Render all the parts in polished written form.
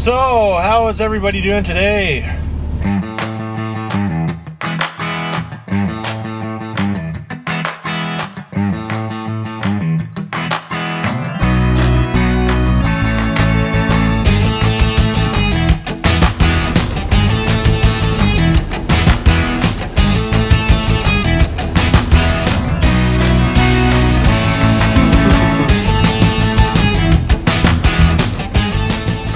So, how is everybody doing today?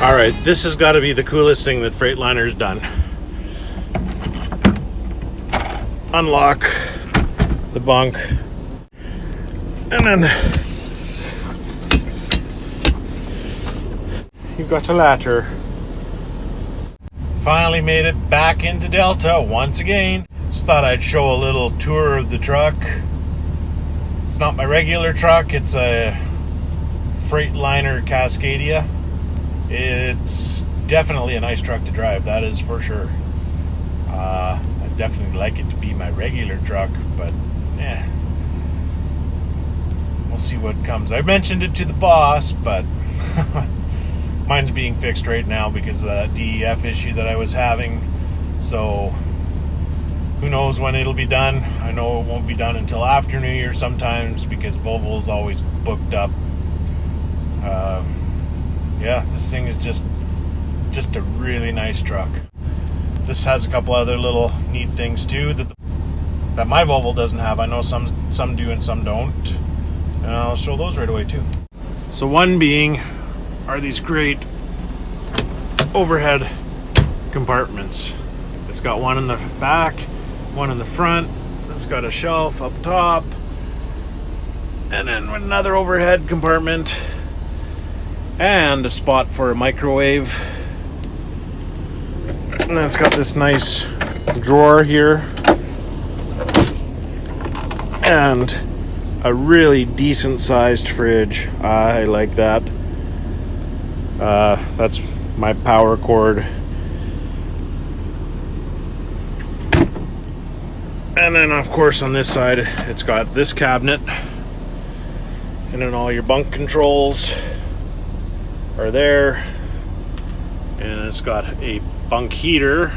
Alright, this has got to be the coolest thing that Freightliner's done. Unlock the bunk, and then you've got the latcher. Finally made it back into Delta once again. Just thought I'd show a little tour of the truck. It's not my regular truck, it's a Freightliner Cascadia. It's definitely a nice truck to drive, that is for sure. I'd definitely like it to be my regular truck, but we'll see what comes. I mentioned it to the boss, but mine's being fixed right now because of that DEF issue that I was having. So who knows when it'll be done. I know it won't be done until after New Year sometimes because Volvo's always booked up. Yeah, this thing is just a really nice truck. This has a couple other little neat things too that my Volvo doesn't have. I know some do and some don't. And I'll show those right away too. So one being are these great overhead compartments. It's got one in the back, one in the front. It's got a shelf up top, and then another overhead compartment, and a spot for a microwave. And then it's got this nice drawer here, and a really decent sized fridge. I like that. That's my power cord. And then of course on this side it's got this cabinet, and then all your bunk controls are there, and it's got a bunk heater,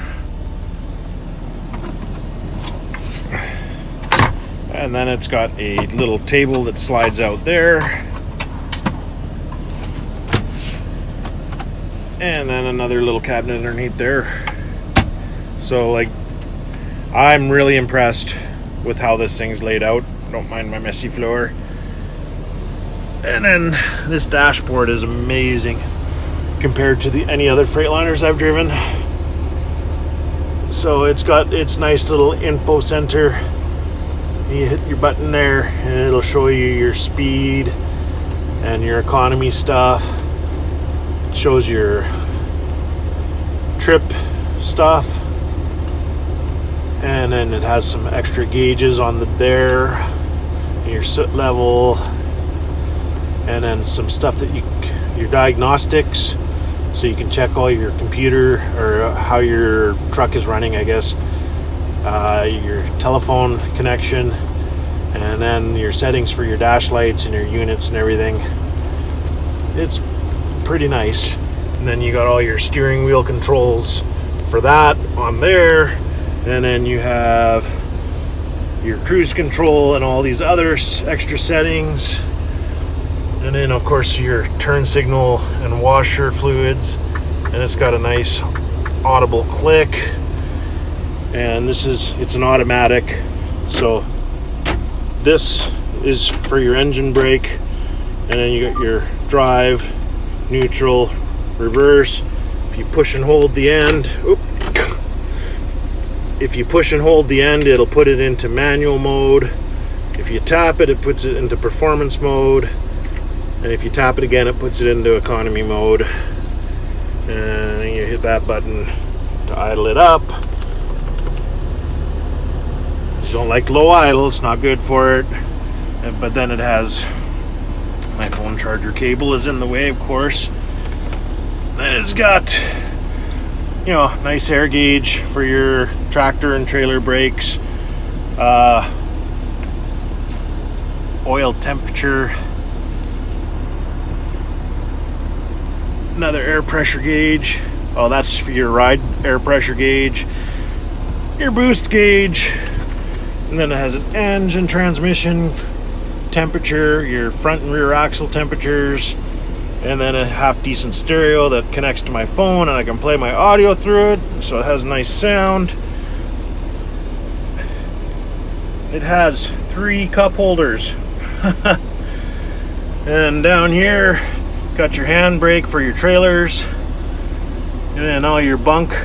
and then it's got a little table that slides out there, and then another little cabinet underneath there. So like, I'm really impressed with how this thing's laid out. Don't mind my messy floor. And then this dashboard is amazing compared to any other Freightliners I've driven. So it's got its nice little info center. You hit your button there and it'll show you your speed and your economy stuff. It shows your trip stuff. And then it has some extra gauges on there, your soot level, and then some stuff that your diagnostics, so you can check all your computer or how your truck is running, I guess, your telephone connection, and then your settings for your dash lights and your units and everything. It's pretty nice. And then you got all your steering wheel controls for that on there, and then you have your cruise control and all these other extra settings. And then of course your turn signal and washer fluids, and it's got a nice audible click, and it's an automatic, so this is for your engine brake, and then you got your drive, neutral, reverse. If you push and hold the end, it'll put it into manual mode. If you tap it, it puts it into performance mode. And if you tap it again, it puts it into economy mode. And you hit that button to idle it up. If you don't like low idle, it's not good for it. But then it has, my phone charger cable is in the way, of course. Then it's got, nice air gauge for your tractor and trailer brakes. Oil temperature. another air pressure gauge. Oh, that's for your ride air pressure gauge, your boost gauge, and then it has an engine, transmission, temperature, your front and rear axle temperatures, and then a half decent stereo that connects to my phone and I can play my audio through it, so it has nice sound. It has 3 cup holders. And down here, got your handbrake for your trailers, and then all your bunk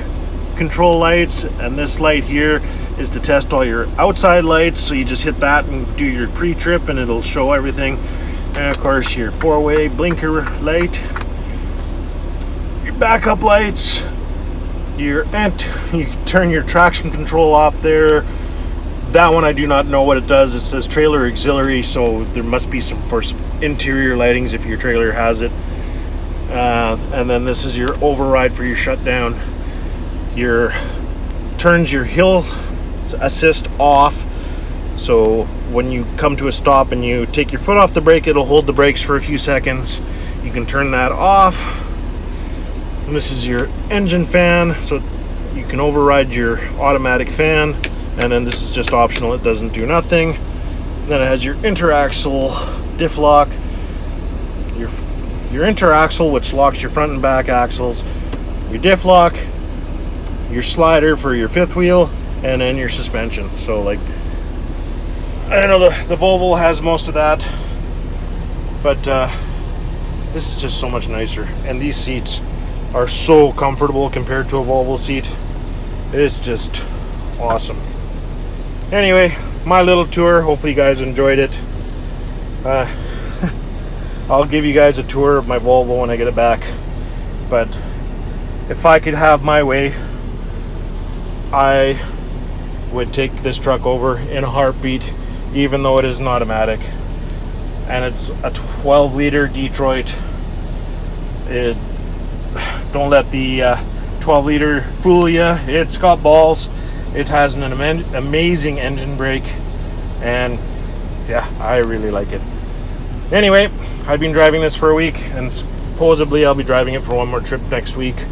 control lights, and this light here is to test all your outside lights, so you just hit that and do your pre-trip and it'll show everything. And of course your 4-way blinker light, your backup lights, you turn your traction control off there. That one I do not know what it does. It says trailer auxiliary, so there must be some interior lightings if your trailer has it. And then this is your override for your shutdown. Turns your hill assist off, so when you come to a stop and you take your foot off the brake, it'll hold the brakes for a few seconds. You can turn that off. And this is your engine fan, so you can override your automatic fan. And then this is just optional, it doesn't do nothing. And then it has your interaxle diff lock, your interaxle, which locks your front and back axles, your diff lock, your slider for your 5th wheel, and then your suspension. So like, I don't know, the Volvo has most of that, but this is just so much nicer. And these seats are so comfortable compared to a Volvo seat. It's just awesome. Anyway, my little tour. Hopefully you guys enjoyed it. I'll give you guys a tour of my Volvo when I get it back. But if I could have my way, I would take this truck over in a heartbeat, even though it is an automatic. And it's a 12-liter Detroit. Don't let the 12-liter fool you. It's got balls. It has an amazing engine brake, and yeah, I really like it. Anyway, I've been driving this for a week, and supposedly I'll be driving it for one more trip next week,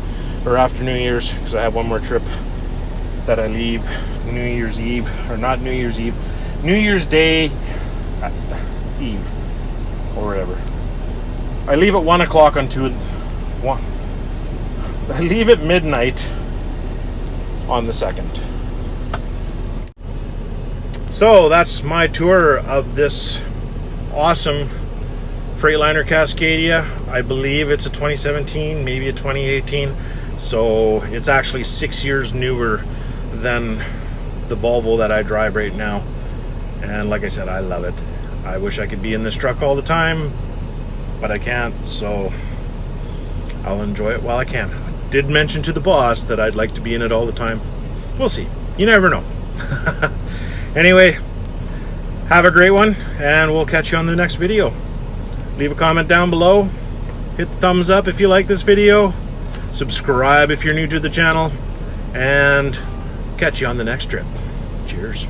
or after New Year's, because I have one more trip that I leave New Year's Eve, or not New Year's Eve, New Year's Day Eve, or whatever. I leave at 1 o'clock on I leave at midnight on the 2nd. So that's my tour of this awesome Freightliner Cascadia. I believe it's a 2017, maybe a 2018. So it's actually 6 years newer than the Volvo that I drive right now. And like I said, I love it. I wish I could be in this truck all the time, but I can't, so I'll enjoy it while I can. I did mention to the boss that I'd like to be in it all the time. We'll see. You never know. Anyway, have a great one, and we'll catch you on the next video. Leave a comment down below. Hit the thumbs up if you like this video. Subscribe if you're new to the channel. And catch you on the next trip. Cheers.